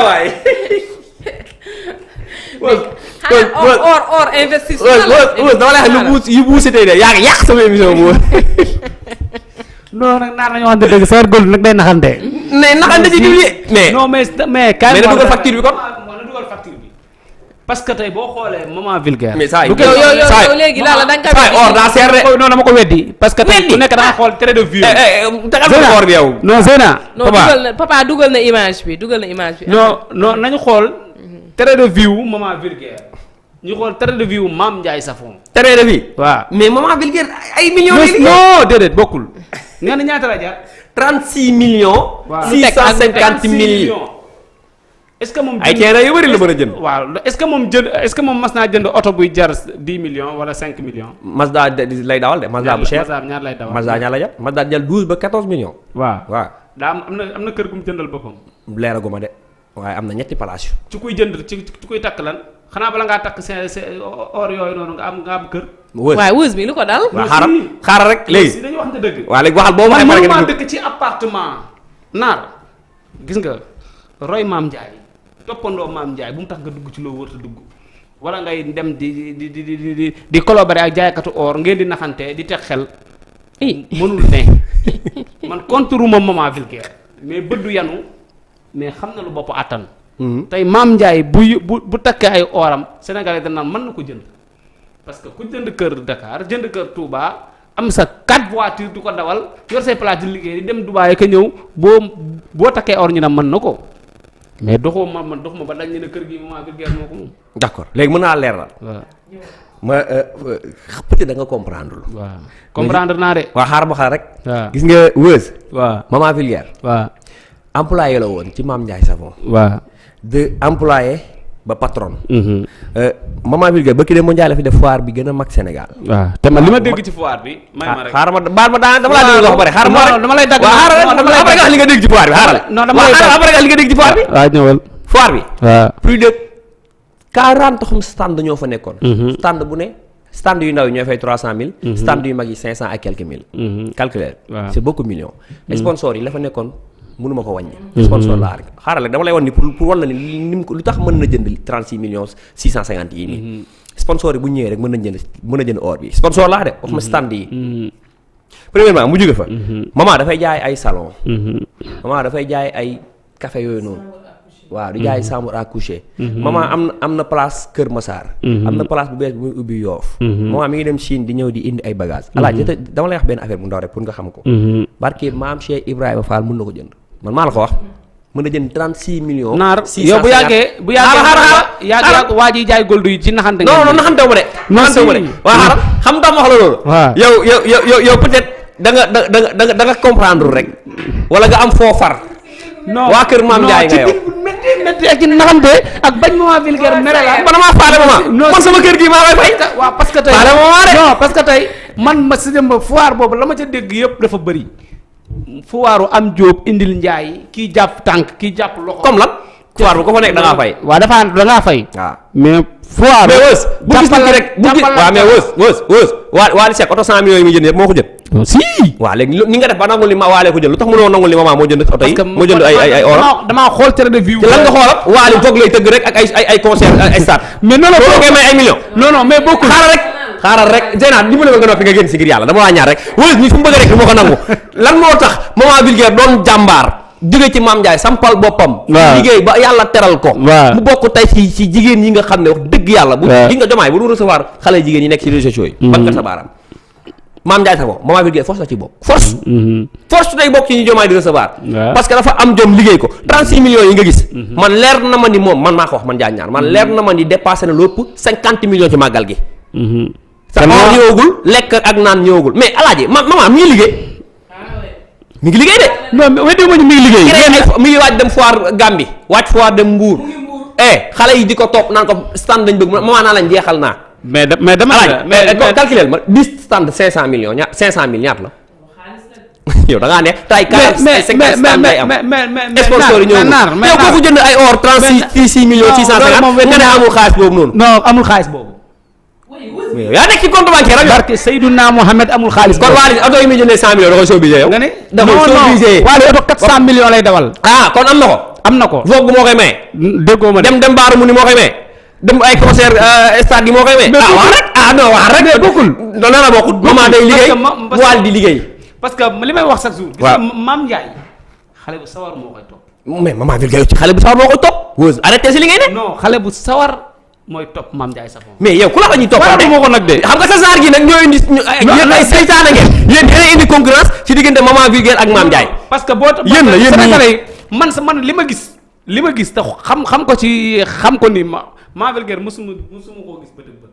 waay. or investissement la. dama lay wax yu buusi tey de yaa ngi yàq sama émission boobu. non nag naar nañu waxante dëgg Sar Gold nag day naxante. mais naxante ci diw mais non mais mais na dugal facture bi kon. na dugal facture bi. parce que tey boo xoolee moment vulgaire. mais saa yow léegi la da nga ko or daa seer de. non dama ko weddi. parce que tey ku nekk da nga xool trait de vue. tegal or bi yow. non Zeyna. papa dugal na image bi. non nañu xool trait de vue moment vulgaire. ñu xool trait de vue Mame Ndiaye Savon. trait de vue. waaw mais moment vulgaire ay millions. non déedéet bokkul. nee na ñaata la jar. 36 millions. waaw 650 millions. est-ce que moom ay terrain yu bëri la mën a jënd. waaw est-ce que moom mas naa jënd oto buy jar 10 millions wala 5 millions. Mazda lay dawal de Mazda bu cher. Mazda ñaar lay dawal. Mazda ñaar la jar Mazda jël 12 ba 14 millions. waaw daa am na kër gu mu jëndal boppam. leeraguma de waaye am na ñetti palaas yu. ci kuy jënd ci kuy takk lan xanaa bala ngaa takk seen or yooyu noonu nga am kër. waaye wës bi lu ko dal. waaw xaaral rek léegi. dañuy waxante dëgg. waaw léegi waxal boo ma man maa dëkk ci appartement. naar gis nga roy Mame Ndiaye toppandoo Mame Ndiaye bu mu tax nga dugg ci loo wër te dugg wala ngay dem di collaborer ak jaaykatu or ngeen di naxante di teg xel. mënul ne man contre ma moment vulgaire mais bëddu yanu mais xam na lu bopp àttan. tey Mame Ndiaye bu takkee ay oram Sénégalais dañ naan mën na ko jënd parce que ku jënd kër Dakar jënd kër Touba am sa 4 voitures du ko dawal yor say place di liggéey di dem Dubaay ka ñëw boo takkee or ñu ne mën na ko mais doxoo man dox ma ba dañ ne kër gi moment vulgaire moo ko moom. d'accord léegi mën naa leeral. waaw ma peut-être da nga comprendre lu. waaw comprendre naa de. waaw xaar ba xaar rek. waaw gis nga Weuz. waaw moment vulgaire. waaw employé la woon ci Mame Ndiaye Savon. waaw de employé ba patron. moment vulgaire ba ki de mondial la fi def foire bi gën a mag Sénégal. waaw te man li ma dégg ci foire bi. may ma rek xaaral ma baal ma dama laa dégg wax ba pare xaaral ma rek dama lay dagg. waaw xaaral dama lay après nga wax li nga dégg ci foire bi xaaral. non dama lay dagg après nga wax li nga dégg ci foire bi. waaw ñëwal. foire bi. waaw plus de 40 xum stand ñoo fa nekkoon. stand bu ne stand yu ndaw yi ñoo fay 300000. stand yu mag yi 500 et quelques mille. calculer c'est beaucoup millions. sponsors yi la fa nekkoon mënuma ko wàññi. sponsor la xaaral rek dama lay wan ni pour wan la ni lim ko lu tax mën na jënd 36 millions 650 yi nii. sponsor yi bu ñëwee rek mën na jënd or bi sponsor laa de waxuma stand yi. premièrement mu jóge fa. maman dafay jaay ay salon. maman dafay jaay ay café yooyu noonu. waaw di jaay chambre à coucher. maman am na place Kër Massar. am na place bu bees bu muy ubbi Yoof. maman mi ngi dem Chine di ñëw di indi ay bagages. alaaji dama lay wax benn affaire bu ndaw rek pour nga xam ko. barke maam Cheikh Ibrahima Fall mën na ko jënd man maa la ko wax. mën na jënd 36 millions. naar yow bu yàggee yàgg waa ji jaay gold yi ci naxante. non naxantew ma de. naxantew ma de waaw xaaral xam nga wax la loolu. waaw yow peut-être da nga comprendre rek. wala nga am foo far. non waa kër Mame Ndiaye nga yow. métti ak ci naxante ak bañ moment vulgaire mere la. man maa faale man sama kër gi maa koy fay. waaw parce que tey faale ma de. non parce que tey man ma si dem ba foire boobu la ma ca dégg yëpp dafa bëri. foiru am jóob indil njaay kii jàpp tànk kii jàpp loxo. comme lan. foire bu ko fa nekk da ngaa fay. waaw da ngaa fay. waaw mais foire. mais Weuz bu gis nit rek bu gis waaw mais Weuz Wally Seck oto 100 millions yi muy jënd yëpp moo ko jënd. si. waaw léegi ni nga def ba nangul li ma Wally ko jël lu tax mënoo nangul li maman moo jënd oto yi. moo jënd ay oram. damaa xool télé de vue. te lan nga xoolam Wally toog lay tëgg rek ak ay concert ay stade. mais non boo koy may ay millions. non mais bokkul. xaaral rek Zeyna li mu la nga noppi nga génn si ngir yàlla dama laa ñaar rek Weuz ni fu mu bëgg rek moo ko nangu lan moo tax moment vulgaire doon jàmbaar jóge ci Mame Ndiaye sampal boppam. liggéey ba yàlla teral ko. mu bokk tey ci jigéen yi nga xam ne wax dëgg yàlla. bu gi nga jomaay bu du recevoir xale jigéen yi nekk ci réseaux sociaux yi. ban nga sa baaraam Mame Ndiaye Savon moment vulgaire force la ci bokk force. force tey bokk ci ñu jomaay di recevoir. parce que dafa am jom liggéey ko 36 millions yi nga gis. man leer na ma ni moom man maa ko wax man Ndiaye ñaar man leer na ma ni dépassé na lépp 50 millions ci màggal gi. sa or ñëwagul lekk ak naan ñëwagul mais alaaji maman mi ngi liggéey. mi ngi liggéey de. non mais weddi ma ñu mi ngi liggéey. mi ngi waaj dem foire Gambie waaj foire dem Mbour. xale yi di ko topp naan ko stand dañ bëgg maman naa lañ jeexal naa. mais dama mais calculer ma 10 stand 500 millions 500 000 ñaata la. yow da ngaa ne tay 40 50 stand day am. mais sponsor yi ñëw yow kooku jënd ay or 36 millions 650 nga ne amul xaalis boobu noonu. non amul xaalis boobu. mais yaa nekk ci compte bancaire rek. barke Seydouna Mohamed amul xaalis. kon Wally oto yi muy jëndee 100 millions da koy soobisee yow. nga ne da koy soobisee Wally oto 400 millions lay dawal. kon am na ko. am na ko Vogue moo koy maye. déggoo ma dem Baaru mu ni moo koy maye. dem ay concert stade yi moo koy maye. wax rek non wax rek. mais bokkul non non bokkul. maman day liggéey Wally di liggéey. parce que li may wax chaque jour. waaw gis nga Mame Ndiaye xale bu sawar moo koy topp. mais maman Vulgaire ci xale bu sawar moo koy topp. Weuz arrêté si li ngay ne. non xale bu sawar mooy topp Mame Ndiaye Savon. mais yow ku la ko ñuy toppatee moo ko nag de. xam nga sa genre gi nag ñoo indi. yéen ay saytaane ngeen. yéen dina indi concurrence ci diggante maman Vulgaire ak Mame Ndiaye. parce que boo yéen la yéen Sénégalais man li ma gis te xam ko ci xam ko ni Mame Vulgaire mësuma koo gis bët ak bët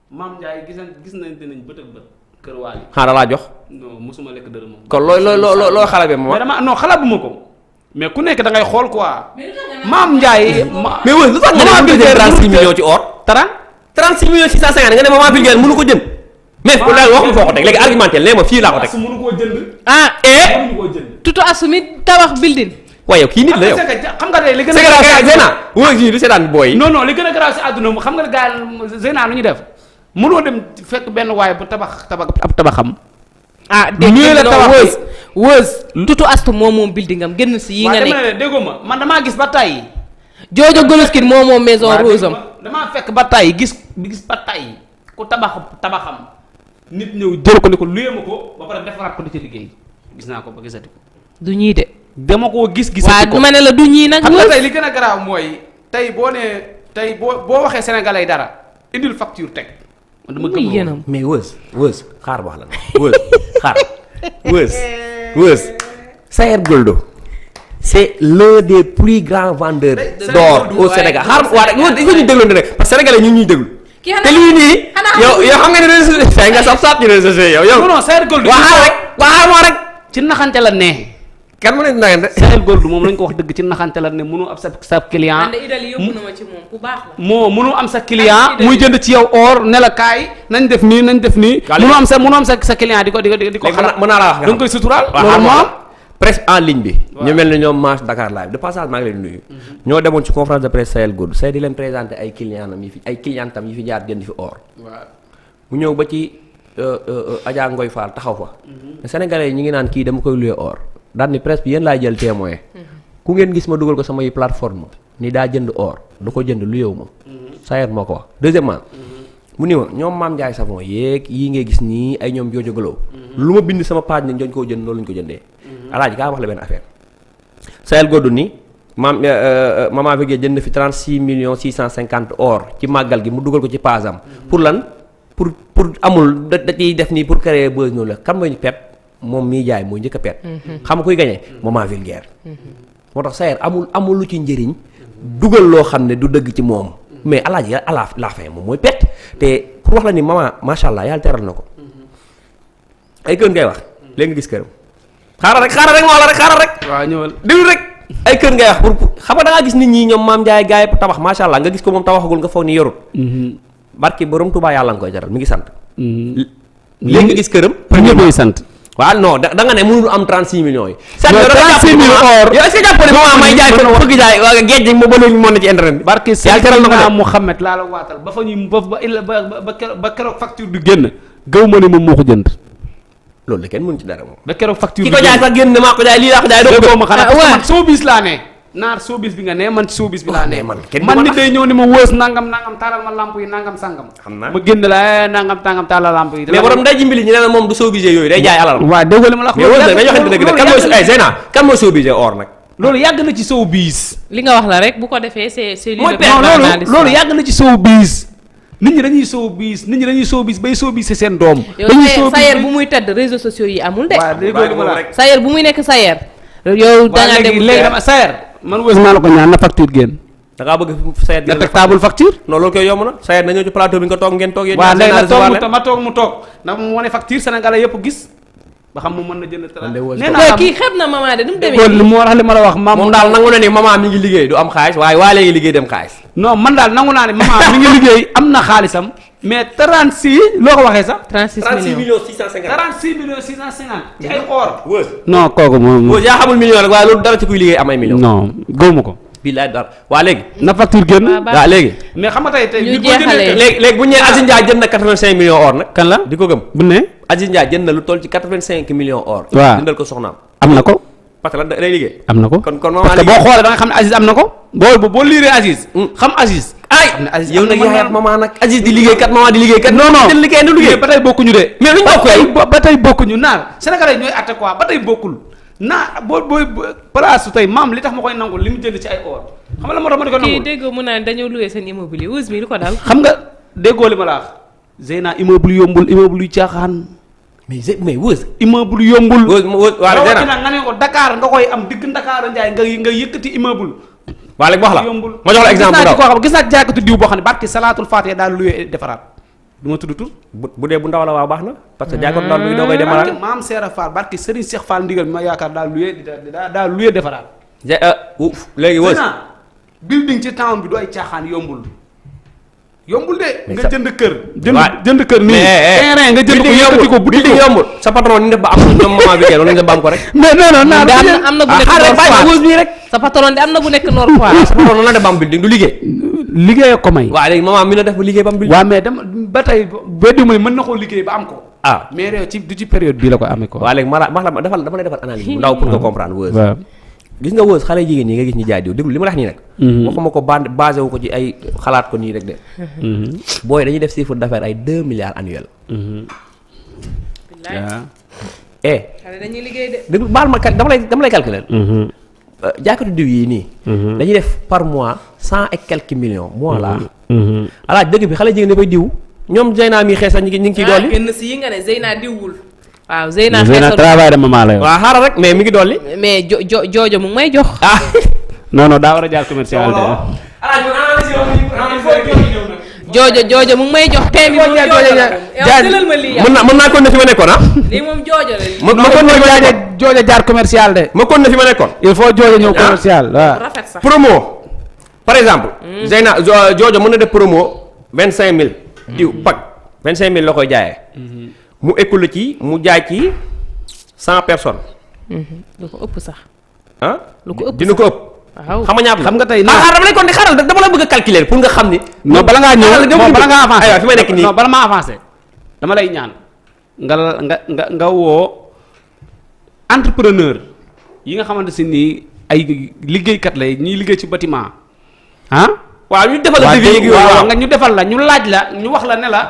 Mame Ndiaye gis nañ bët ak bët kër Wally. xaaral laa jox. non mësuma lekk dërëm. kon loo xale bi mais dama non xalabuma ko mais ku nekk da ngay xool quoi. Mame Ndiaye. mais Weuz lu tax nga ne Vulgaire 36 millions ci or. 36 millions 650 nga ne maman Vulgaire mënu ko jënd. mais loolu wax nga foo ko teg léegi argumenté nee ma fii laa ko teg. mënu koo jënd. mënu koo jënd. tutu asumi tabax building. waaye yow kii nit la yow. xam nga tey li gën a. Zeyna Weuz yi du seetaan booy. non li gën a garaaw si àdduna xam nga gars yi Zeyna lu ñu def mënoo dem fekk benn waaye bu tabax ab tabaxam. dégg nga Weuz tutu astu moom building am génn si yi nga nekk. waaw déggoo ma man damaa gis ba tey. Jojo Golovkin moom maison rose am. damaa fekk ba tey gis ba tey ku tabaxam nit ñëw jël ko ni ko luyee ma ko ba pare defaraat ko di ci liggéey gis naa ko ba gisati ko. du ñii de. dama koo gisati ko waaw ma ne la du ñii nag. xam nga tey li gën a garaaw mooy tey boo waxee sénégalais dara indil facture teg. man dama gëm mais Weuz xaar wax la Weuz xaar Weuz Sayer Goldo c'est l'un des plus grands vendeurs d'or au Sénégal xaar waa rek il faut ñu déglu rek parce que sénégalais ñu ñuy déglu te lii nii yow xam nga ne réseaux sociaux nga saf ci réseaux sociaux yow non Sayer Goldo waa moo rek ci naxante la ne kan mu ne naxante Sayer Goldo moom lañ ko wax dëgg ci naxante la ne mënu am sa client mënu am sa client muy jënd ci yow or ne la kaay nañ def nii mënu am sa client di ko xalaat mën naa la wax da nga koy suturaal loolu moo am presse en ligne bi ñu mel ne ñoom Manche Dakar Live de passage maa ngi leen nuyu ñoo demoon ci conférence de presse Sayer Goldo di leen présenter ay clientam yi fi jaar jënd fi or mu ñëw ba ci Adja Ngoy Fall taxaw fa sénégalais yi ñi ngi naan kii dama koy louer or daal ni presse bi yéen laay jël témoin ku ngeen gis ma dugal ko samay plateforme ni daa jënd or du ko jënd lu yow ma Sayer moo ko wax deuxièmement mu ni ma ñoom Mame Ndiaye Savon yéeg yii ngay gis nii ay ñoom Jojo Golo lu ma bind sama page ni ñooñ koo jënd loolu lañ ko jëndee alaaji kaa wax la benn affaire Sayer Goldo ni maman Vulgaire jënd fi 36 millions 650 or ci màggal gi mu dugal ko ci page am pour lan pour amul da ciy def nii pour créer buzz noonu la kan mooy pet moom mii jaay mooy njëkk a pet xam nga kuy gañee maman Vulgaire moo tax Sayer amul lu ci njëriñ dugal loo xam ne du dëgg ci moom mais alaaji à la fin moom mooy pet te pour wax la ni maman macha allah yàlla teral na ko ay kër ngay wax léegi nga gis këram xaaral rek moo la rek xaaral rek waaw ñëwal déglu rek ay kër ngay wax pour xam nga da ngaa gis nit ñi ñoom Mame Ndiaye gaay tabax macha allah nga gis ko moom tabaxagul nga foog ni yorut barki borom Touba yàlla nga koy jaral mi ngi sant léegi nga gis këram ñëpp koy sant waaw non da nga ne mënul am 36 millions yi. 36 millions or yow est-ce que jàpp ne maman may jaay ko bëgg jaay waa géej gi ba léegi moo ne ci internet bi. barke Seydina Muhammad laa la waatal ba fa ñuy ba keroog facture du génn gëw ma ne moom moo ko jënd. loolu la kenn mënu ci dara moom. ba keroog facture ki ko jaay sax génn maa ko jaay lii laa ko jaay. doo ma xanaa man showbiz laa ne. naar showbiz bi nga ne man showbiz bi laa ne. man nit day ñëw ni ma wës nangam taalal ma lamp yi nangam sangam. xam naa ma génn la nangam tàngam taalal lamp yi. mais borom day jimbili ñu ne la moom du showbiz yooyu day jaay alal. waaw dégg li ma la wax. mais wës nag dañoo xam ne dëgg kan mooy Zeyna kan mooy showbiz or nag. loolu yàgg na ci showbiz. li nga wax la rek bu ko defee c'est loolu yàgg na ci showbiz. nit ñi dañuy showbiz bay showbiz seen doom. dañuy showbiz Sayer bu muy tëdd réseaux sociaux yi amul de. waaw dégg li ma la wax Sayer bu muy nekk Sayer. yow da nga dem léegi dama Sayer man wës maa la ko ñaan na facture génn. da ngaa bëgg Sayer nga teg table facture. non loolu koy yomb na Sayer nañoo ci plateau bi nga toog ngeen toog yéen. waaw léegi nag ma toog mu toog ndax mu wane facture sénégalais yëpp gis ba xam mu mën na jënd tra nee naa kii xeeb na maman de nu mu demee li mu wax li ma la wax moom daal nangu na ni maman mi ngi liggéey du am xaalis waaye waa léegi liggéey dem xaalis. non man daal nangu naa ne maman mi ngi liggéey am na xaalisam mais 36 loo ko waxee sax. 36 millions 650. 36 millions 650 ci ay or. wës non kooku moom. wës yaa xamul million rek waaye loolu dara ci kuy liggéey am ay millions. non gëwuma ko. billaay dara waa léegi. na facture génn. waaw léegi. mais xam nga tey ñu boo jëndee jeexalee. léegi bu ñu nee Aziz Ndiaye jënd na 85 millions or nag. kan la di ko gëm. bu ne Aziz Ndiaye jënd na lu toll ci 85 millions or. waaw jëndal ko soxnaam. am na ko. parce que lan day liggéey. am na ko kon parce que boo xoolee da nga xam ne Aziz am na ko. boo liiree Aziz. xam Aziz. xam ne Aziz yow nag yaayat maman nag Aziz di liggéey kat maman di liggéey kat. non non jël liggéey du liggéey. ba tey bokkuñu de. mais luñ bokk ba tey bokkuñu naar Sénégalais ñooy atte quoi ba tey bokkul naa booy place su tey maam li tax ma koy nangul li mu jënd ci ay or xam nga la moo tax ma di ko kii nangul. déggoo mu naan dañoo loué seen immobilier wus mi lu ko dal. xam nga déggoo li ma la wax. Zeyna immeuble yombul immeuble yu caaxaan. mais wës. immeuble yombul. wës waaw rawatina nga ne ko Dakar nga koy am digg Dakar Ndiaye nga yëkkati immeuble. waa léegi wax la yombul ma jox la exemple bu ndaw gis naa ci jaaykatu diw boo xam ne barki salaatul faatiha daal luy defaraat du ma tudd tur. bu dee bu ndaw la waaw baax na parce que jaay ko ndaw mi ngi doo koy démarrer. barki maam Seera Fall barki Serigne Cheikh Fall ndigal bi ma yaakaar daal luy defaraat. léegi wës. building ci town bi du ay caaxaan yombul. yombul de. mais nga jënd kër. waaw jënd kër nii. terrain nga jënd ko yëkkati ko buddi ko yombul sa patron ni def ba am ñoom moment bi kay noonu nga ba am ko rek. mais non non naa am na bu nekk xaaral bàyyi ma wës bii rek. sa patron de am na bu nekk Nord Foire. sa patron noonu la def ba am building du liggéey. liggéey ko may. waaw léegi moment mi la def ba liggéey ba am building. waaw mais dama ba tey beddi may mën na koo liggéey ba am ko. ah mais réew ci du ci période bii la koy amee ko. waaw léegi dama lay defal analyse bu ndaw pour nga comprendre wës. waaw. gis nga wës xale jigéen ñi nga gis ñu jaay diw déglu li ma la wax nii nag. waxuma ko basé wu ko ci ay xalaat ko nii rek de. booy dañuy def chiffre d'affaires ay 2 milliards annuel. waaw. xale dañuy liggéey de. déglu baal ma dama lay calculer. jaaykatu diw yii nii. dañuy def par mois 100 et quelques millions mois la. alaaj dëgg bi xale jigéen dafay diw ñoom Zeyna mi xees sax ñu ngi ciy dolli. génn si yi nga ne Zeyna diwul. waaw Zeyna Zeyna travail de maman la yow. waaw xaaral rek mais mi ngi dolli. mais joojo mu ngi may jox. ah. non non daa war a jaar commercial de. joojo mu ngi may jox. tey bi moom joojo la yow jëlal ma lii mën naa kon ne fi ma nekkoon ah. lii moom joojo la lii. ma kon ne fi ma nekkoon jooja jaar commercial de. ma kon ne fi ma nekkoon. il faut jooja ñëw commercial waaw. rafet sax promo par exemple. Zeyna joojo mën na def promo 25000. diw pak 25000 la koy jaayee. mu écoule ci mu jaay ci 100 personnes. lu ko ëpp sax. ah lu ko ëpp dina ko ëpp. waaw xam nga ñaata la xam nga tey xaaral dama lay kon di xaaral dama la bëgg a calculer pour nga xam ni. non bala ngaa ñëw bala ngaa avancé aywa fi ma nekk nii non bala maa avancé dama lay ñaan nga woo entrepreneur yi nga xamante si nii ay liggéeykat lay ñuy liggéey ci bâtiment ah. waaw ñu defal la devis waaw nga ñu defal la ñu laaj la ñu wax la ne la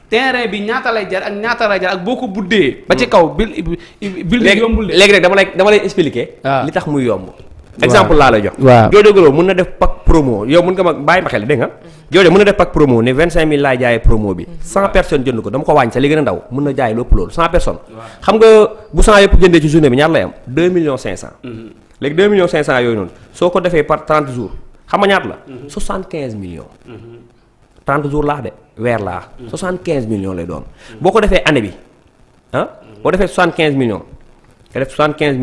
terrain bi ñaata lay jar ak ñaata lay jar ak boo ko buddee. ba ci kaw bil yombul de. léegi rek dama lay expliquer. li tax muy yomb. exemple laa lay jox. waaw Joojo Golo mun na def pack promo yow mun nga ma bàyyi ma xel dégg nga. Joojo mun na def pack promo ne 25000 laay jaayee promo bi. 100 personnes jënd ko dama ko wàññi sa li gën a ndaw mun na jaay lu ëpp loolu 100 personnes. xam nga bu 100 yëpp jëndee ci journée bi ñaar lay am 2 millions 500. léegi 2 millions 500 yooyu noonu soo ko defee par 30 jours xam nga ñaata la. 75 millions. 30 jours laax de weer laax. 75 millions lay doon. boo ko defee année bi ah boo defee 75 millions nga def 75 millions.